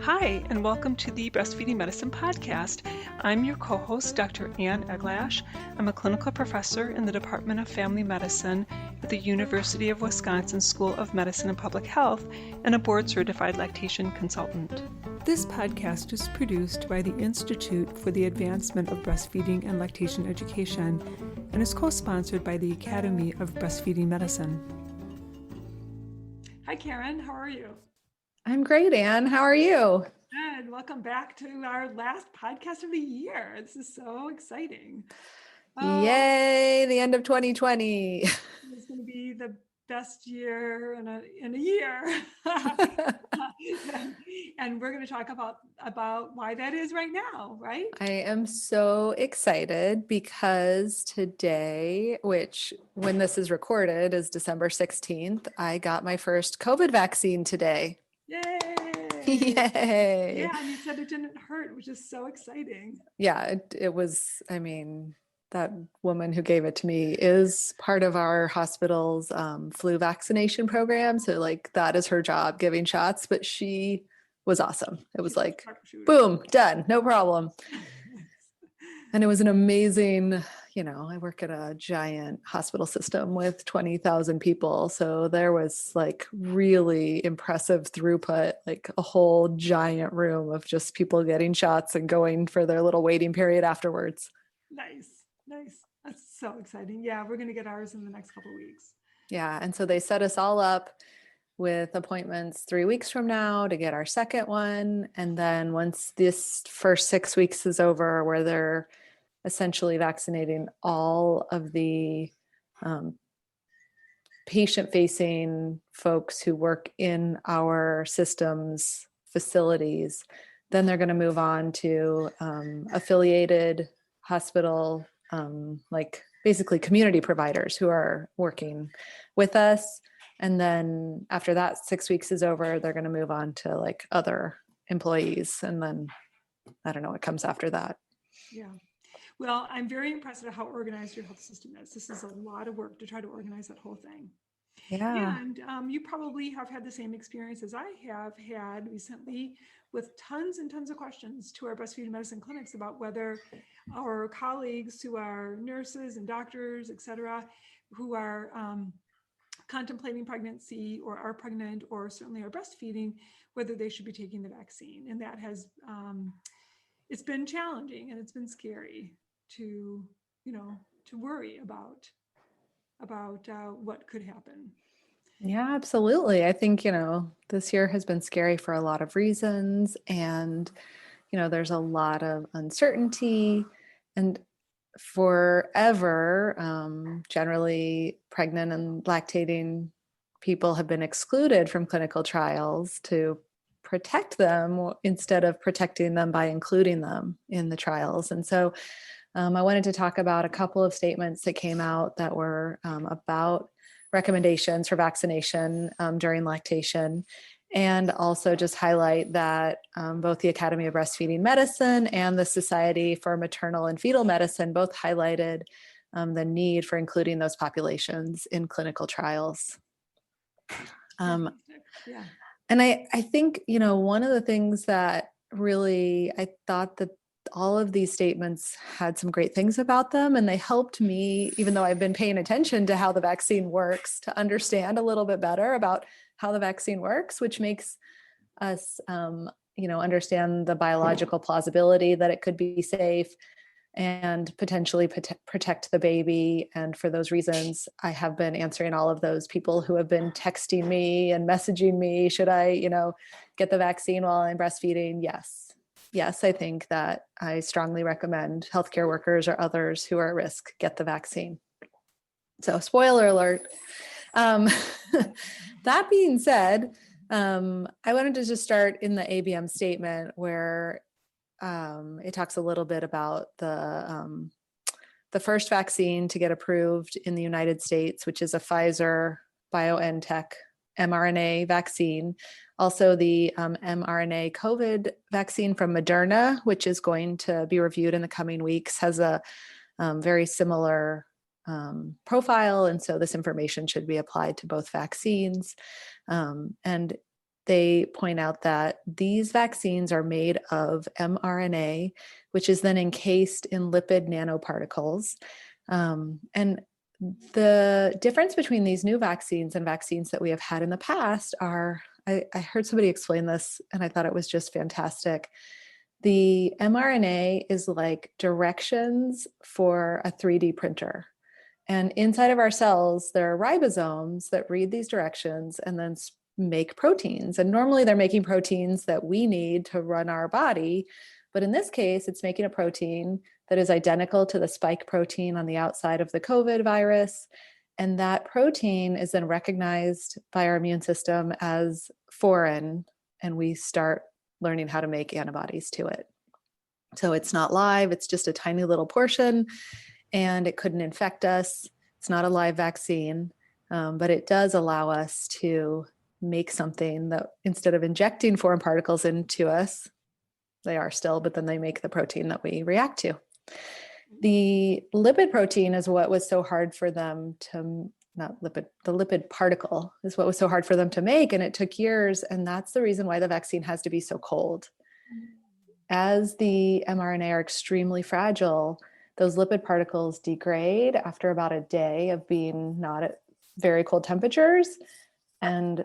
Hi, and welcome to the Breastfeeding Medicine Podcast. I'm your co-host, Dr. Ann Eglash. I'm a clinical professor in the Department of Family Medicine at the University of Wisconsin School of Medicine and Public Health and a board-certified lactation consultant. This podcast is produced by the Institute for the Advancement of Breastfeeding and Lactation Education and is co-sponsored by the Academy of Breastfeeding Medicine. Hi, Karen. How are you? I'm great, Anne. How are you? Good. Welcome back to our last podcast of the year. This is so exciting. Yay, the end of 2020. It's going to be the best year in a year. And we're going to talk about why that is right now, right? I am so excited because today, which when this is recorded is December 16th, I got my first COVID vaccine today. Yay! Yay! Yeah, and you said it didn't hurt, which is so exciting. Yeah, it was, that woman who gave it to me is part of our hospital's flu vaccination program. So that is her job, giving shots, but she was awesome. It was like, boom, done, no problem. And it was an amazing, I work at a giant hospital system with 20,000 people. So there was really impressive throughput, a whole giant room of just people getting shots and going for their little waiting period afterwards. Nice. That's so exciting. Yeah, we're going to get ours in the next couple of weeks. Yeah. And so they set us all up with appointments 3 weeks from now to get our second one. And then once this first 6 weeks is over, where they're essentially vaccinating all of the patient-facing folks who work in our system's facilities, then they're going to move on to affiliated hospital, basically community providers who are working with us. And then after that 6 weeks is over, they're going to move on to other employees. And then I don't know what comes after that. Yeah. Well, I'm very impressed at how organized your health system is. This is a lot of work to try to organize that whole thing. Yeah. And you probably have had the same experience as I have had recently with tons and tons of questions to our breastfeeding medicine clinics about whether our colleagues who are nurses and doctors, et cetera, who are contemplating pregnancy or are pregnant or certainly are breastfeeding, whether they should be taking the vaccine. And that has, it's been challenging and it's been scary to worry about what could happen. Yeah, absolutely. I think, this year has been scary for a lot of reasons. And, there's a lot of uncertainty. And forever, generally pregnant and lactating people have been excluded from clinical trials to protect them instead of protecting them by including them in the trials. And so I wanted to talk about a couple of statements that came out that were about recommendations for vaccination during lactation, and also just highlight that both the Academy of Breastfeeding Medicine and the Society for Maternal and Fetal Medicine both highlighted the need for including those populations in clinical trials. Yeah. And I think, one of the things that really, I thought that all of these statements had some great things about them, and they helped me, even though I've been paying attention to how the vaccine works, to understand a little bit better about how the vaccine works, which makes us, understand the biological plausibility that it could be safe and potentially protect the baby. And for those reasons, I have been answering all of those people who have been texting me and messaging me, should I, get the vaccine while I'm breastfeeding? Yes, I think that I strongly recommend healthcare workers or others who are at risk get the vaccine. So spoiler alert. That being said, I wanted to just start in the ABM statement where it talks a little bit about the first vaccine to get approved in the United States, which is a Pfizer BioNTech mRNA vaccine. Also the mRNA COVID vaccine from Moderna, which is going to be reviewed in the coming weeks, has a very similar profile. And so this information should be applied to both vaccines. And they point out that these vaccines are made of mRNA, which is then encased in lipid nanoparticles. And the difference between these new vaccines and vaccines that we have had in the past are, I heard somebody explain this and I thought it was just fantastic. The mRNA is like directions for a 3D printer. And inside of our cells, there are ribosomes that read these directions and then make proteins. And normally they're making proteins that we need to run our body. But in this case, it's making a protein that is identical to the spike protein on the outside of the COVID virus. And that protein is then recognized by our immune system as foreign, and we start learning how to make antibodies to it. So it's not live, it's just a tiny little portion, and it couldn't infect us. It's not a live vaccine, but it does allow us to make something that instead of injecting foreign particles into us, they are still, but then they make the protein that we react to. The lipid protein is what was so hard for them to, not lipid, the lipid particle is what was so hard for them to make. And it took years. And that's the reason why the vaccine has to be so cold. As the mRNA are extremely fragile, those lipid particles degrade after about a day of being not at very cold temperatures. And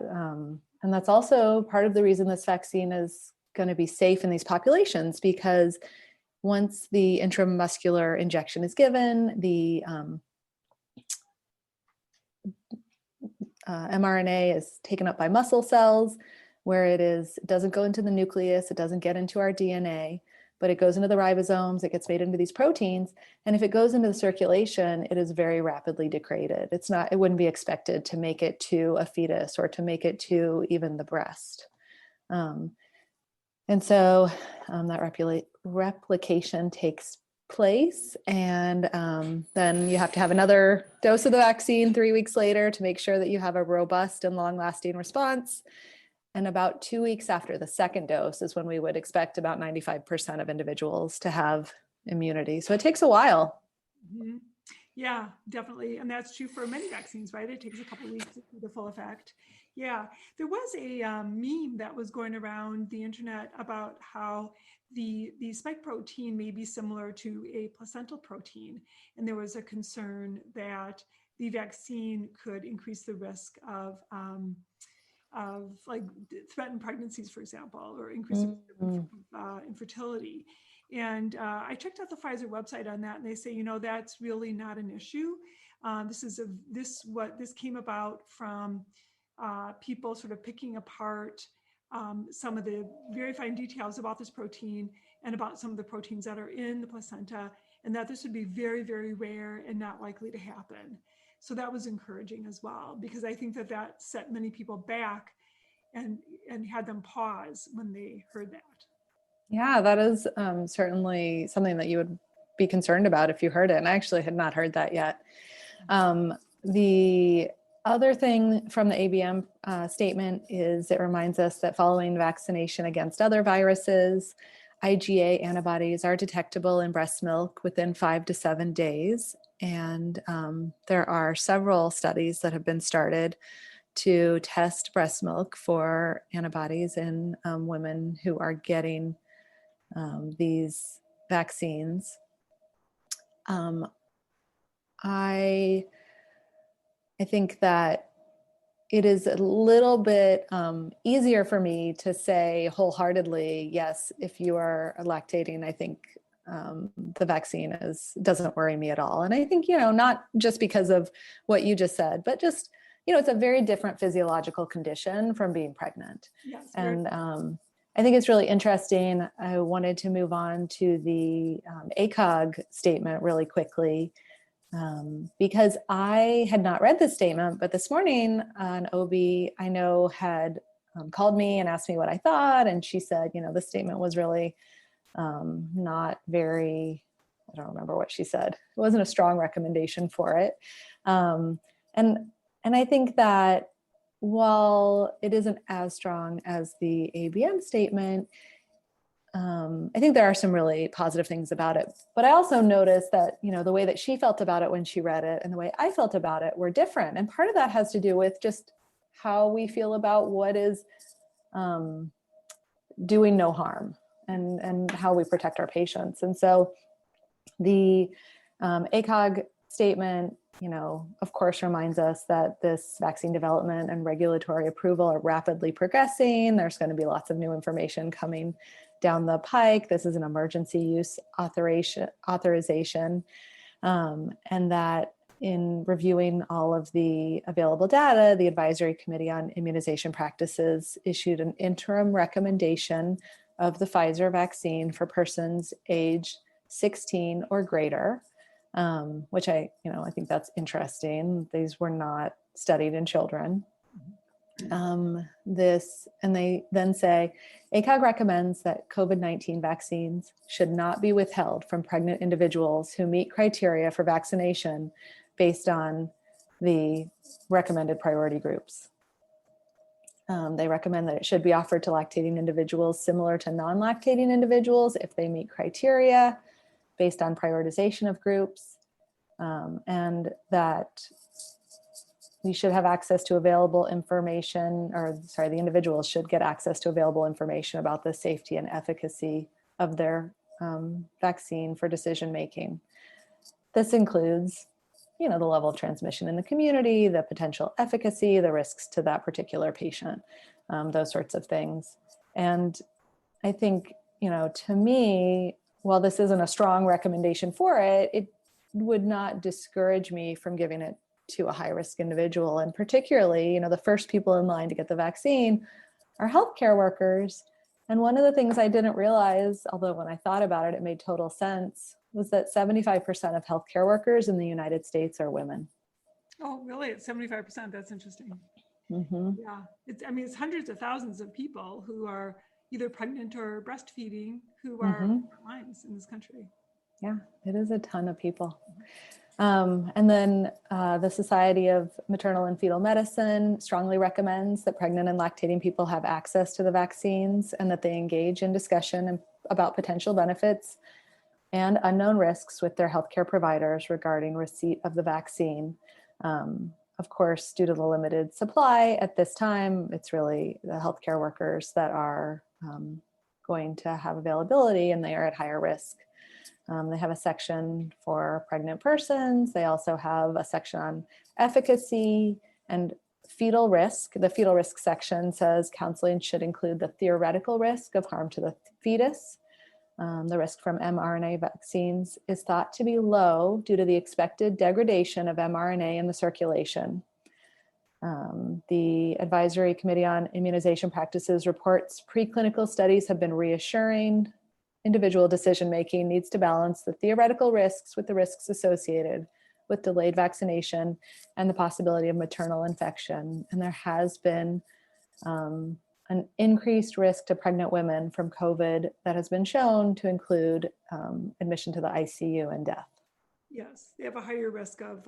that's also part of the reason this vaccine is going to be safe in these populations, because once the intramuscular injection is given, the mRNA is taken up by muscle cells, where it doesn't go into the nucleus, it doesn't get into our DNA, but it goes into the ribosomes, it gets made into these proteins. And if it goes into the circulation, it is very rapidly degraded. It wouldn't be expected to make it to a fetus or to make it to even the breast. And so that replication takes place. And then you have to have another dose of the vaccine 3 weeks later to make sure that you have a robust and long-lasting response. And about 2 weeks after the second dose is when we would expect about 95% of individuals to have immunity. So it takes a while. Mm-hmm. Yeah, definitely. And that's true for many vaccines, right? It takes a couple of weeks to see the full effect. Yeah, there was a meme that was going around the internet about how the spike protein may be similar to a placental protein. And there was a concern that the vaccine could increase the risk of like threatened pregnancies, for example, or increase the risk of infertility. And I checked out the Pfizer website on that, and they say, that's really not an issue. This came about from people sort of picking apart some of the very fine details about this protein and about some of the proteins that are in the placenta, and that this would be very, very rare and not likely to happen. So that was encouraging as well, because I think that set many people back and had them pause when they heard that. Yeah, that is certainly something that you would be concerned about if you heard it. And I actually had not heard that yet. The other thing from the ABM statement is it reminds us that following vaccination against other viruses, IgA antibodies are detectable in breast milk within 5 to 7 days. And there are several studies that have been started to test breast milk for antibodies in women who are getting these vaccines. I think that it is a little bit easier for me to say wholeheartedly, yes, if you are lactating, I think the vaccine doesn't worry me at all. And I think, not just because of what you just said, but just, it's a very different physiological condition from being pregnant. Yes, and I think it's really interesting. I wanted to move on to the ACOG statement really quickly, because I had not read this statement, but this morning an OB I know had called me and asked me what I thought. And she said, this statement was really not very, I don't remember what she said. It wasn't a strong recommendation for it. And I think that while it isn't as strong as the ABM statement, I think there are some really positive things about it. But I also noticed that, the way that she felt about it when she read it and the way I felt about it were different. And part of that has to do with just how we feel about what is doing no harm and how we protect our patients. And so the ACOG statement, of course, reminds us that this vaccine development and regulatory approval are rapidly progressing. There's going to be lots of new information coming down the pike. This is an emergency use authorization, and that in reviewing all of the available data, the Advisory Committee on Immunization Practices issued an interim recommendation of the Pfizer vaccine for persons aged 16 or greater, which I think that's interesting. These were not studied in children. And they then say, ACOG recommends that COVID-19 vaccines should not be withheld from pregnant individuals who meet criteria for vaccination based on the recommended priority groups. They recommend that it should be offered to lactating individuals similar to non-lactating individuals if they meet criteria based on prioritization of groups, and that we should have access to available information, the individuals should get access to available information about the safety and efficacy of their vaccine for decision-making. This includes, the level of transmission in the community, the potential efficacy, the risks to that particular patient, those sorts of things. And I think, to me, while this isn't a strong recommendation for it, it would not discourage me from giving it to a high-risk individual. And particularly, the first people in line to get the vaccine are healthcare workers. And one of the things I didn't realize, although when I thought about it, it made total sense, was that 75% of healthcare workers in the United States are women. Oh, really? It's 75%. That's interesting. Mm-hmm. Yeah. It's hundreds of thousands of people who are either pregnant or breastfeeding who are front lines in this country. Yeah, it is a ton of people. And then the Society of Maternal and Fetal Medicine strongly recommends that pregnant and lactating people have access to the vaccines and that they engage in discussion about potential benefits and unknown risks with their healthcare providers regarding receipt of the vaccine. Of course, due to the limited supply at this time, it's really the healthcare workers that are going to have availability, and they are at higher risk. They have a section for pregnant persons. They also have a section on efficacy and fetal risk. The fetal risk section says counseling should include the theoretical risk of harm to the fetus. The risk from mRNA vaccines is thought to be low due to the expected degradation of mRNA in the circulation. The Advisory Committee on Immunization Practices reports preclinical studies have been reassuring. Individual decision-making needs to balance the theoretical risks with the risks associated with delayed vaccination and the possibility of maternal infection. And there has been an increased risk to pregnant women from COVID that has been shown to include admission to the ICU and death. Yes, they have a higher risk of,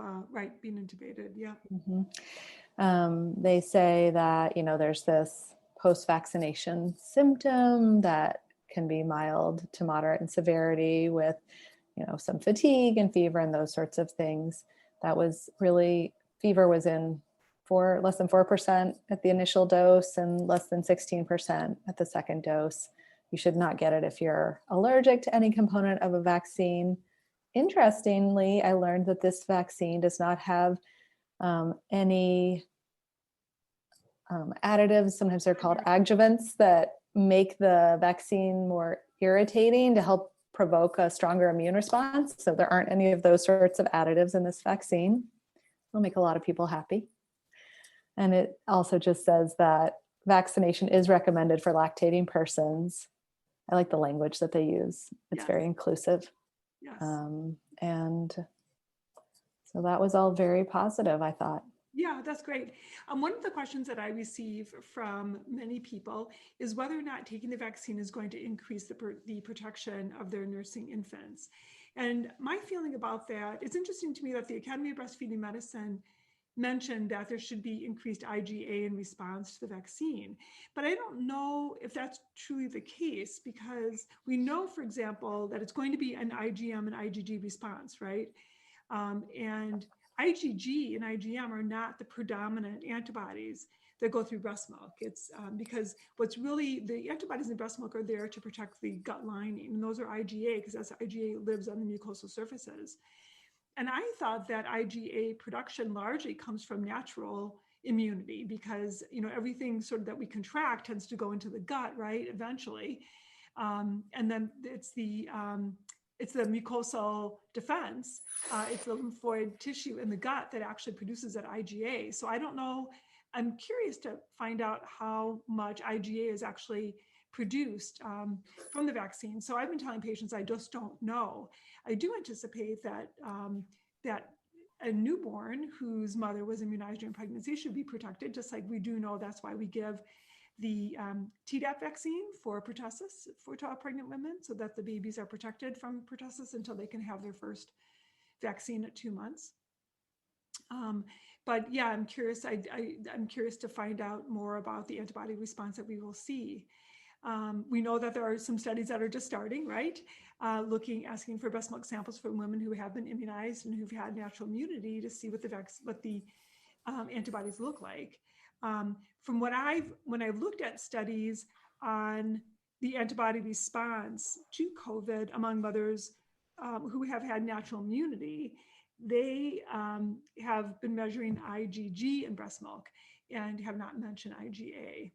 being intubated, yeah. Mm-hmm. They say that, there's this post-vaccination symptom that can be mild to moderate in severity with, some fatigue and fever and those sorts of things. That was really, fever was in less than 4% at the initial dose and less than 16% at the second dose. You should not get it if you're allergic to any component of a vaccine. Interestingly, I learned that this vaccine does not have any additives. Sometimes they're called adjuvants that make the vaccine more irritating to help provoke a stronger immune response. So there aren't any of those sorts of additives in this vaccine. It'll make a lot of people happy. And it also just says that vaccination is recommended for lactating persons. I like the language that they use. It's very inclusive. Yes. And so that was all very positive, I thought. Yeah, that's great. One of the questions that I receive from many people is whether or not taking the vaccine is going to increase the protection of their nursing infants. And my feeling about that, it's interesting to me that the Academy of Breastfeeding Medicine mentioned that there should be increased IgA in response to the vaccine. But I don't know if that's truly the case, because we know, for example, that it's going to be an IgM and IgG response, right? And IgG and IgM are not the predominant antibodies. that go through breast milk. It's because what's really, the antibodies in breast milk are there to protect the gut lining, and those are IgA, because that's IgA lives on the mucosal surfaces. And I thought that IgA production largely comes from natural immunity, because, you know, everything sort of that we contract tends to go into the gut, right, eventually. And then it's the mucosal defense, it's the lymphoid tissue in the gut that actually produces that IgA. So I don't know, I'm curious to find out how much IgA is actually produced from the vaccine. So I've been telling patients I just don't know. I do anticipate that that a newborn whose mother was immunized during pregnancy should be protected, just like we do know that's why we give the Tdap vaccine for pertussis for pregnant women, so that the babies are protected from pertussis until they can have their first vaccine at 2 months. But yeah, I'm curious. I'm curious to find out more about the antibody response that we will see. We know that there are some studies that are just starting, right? Asking for breast milk samples from women who have been immunized and who've had natural immunity to see what the antibodies look like. From when I've looked at studies on the antibody response to COVID among mothers who have had natural immunity, they have been measuring IgG in breast milk and have not mentioned IgA.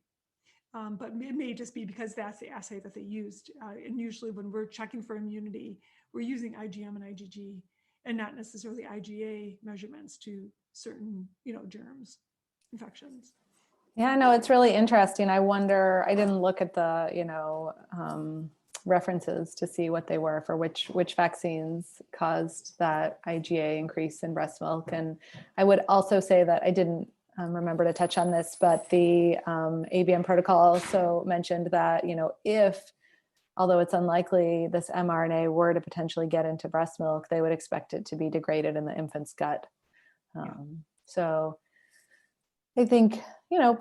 But it may just be because that's the assay that they used. And usually when we're checking for immunity, we're using IgM and IgG and not necessarily IgA measurements to certain, germs, infections. Yeah, no, it's really interesting. I wonder, I didn't look at the, references to see what they were for which vaccines caused that IgA increase in breast milk. And I would also say that I didn't remember to touch on this, but the ABM protocol also mentioned that, although it's unlikely this mRNA were to potentially get into breast milk, they would expect it to be degraded in the infant's gut. So I think,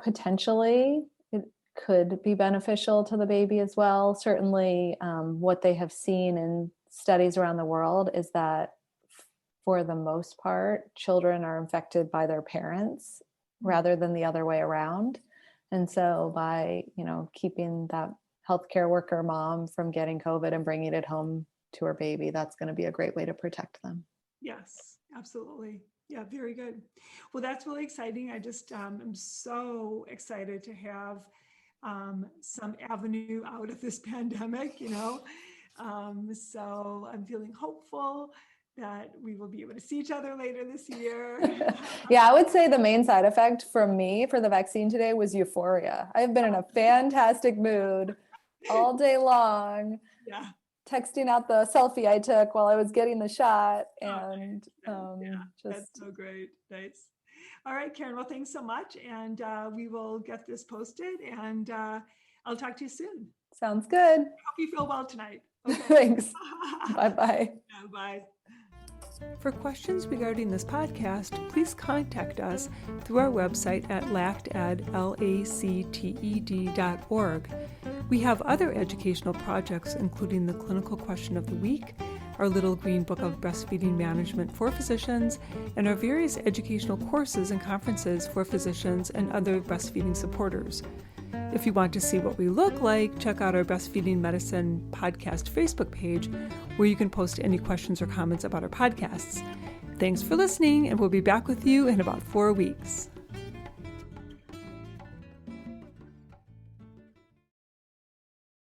potentially it could be beneficial to the baby as well. Certainly what they have seen in studies around the world is that for the most part, children are infected by their parents rather than the other way around. And so by, keeping that healthcare worker mom from getting COVID and bringing it home to her baby, that's going to be a great way to protect them. Yes, absolutely. Yeah, very good. Well, that's really exciting. I just am so excited to have some avenue out of this pandemic, so I'm feeling hopeful that we will be able to see each other later this year. Yeah, I would say the main side effect from me for the vaccine today was euphoria. I've been in a fantastic mood all day long. Yeah. Texting out the selfie I took while I was getting the shot, and that's so great. Nice. All right, Karen. Well, thanks so much, and we will get this posted, and I'll talk to you soon. Sounds good. Hope you feel well tonight. Okay. Thanks. Bye-bye. Yeah, bye. For questions regarding this podcast, please contact us through our website at lacted.org. We have other educational projects, including the Clinical Question of the Week, our Little Green Book of Breastfeeding Management for Physicians, and our various educational courses and conferences for physicians and other breastfeeding supporters. If you want to see what we look like, check out our Breastfeeding Medicine podcast Facebook page, where you can post any questions or comments about our podcasts. Thanks for listening, and we'll be back with you in about 4 weeks.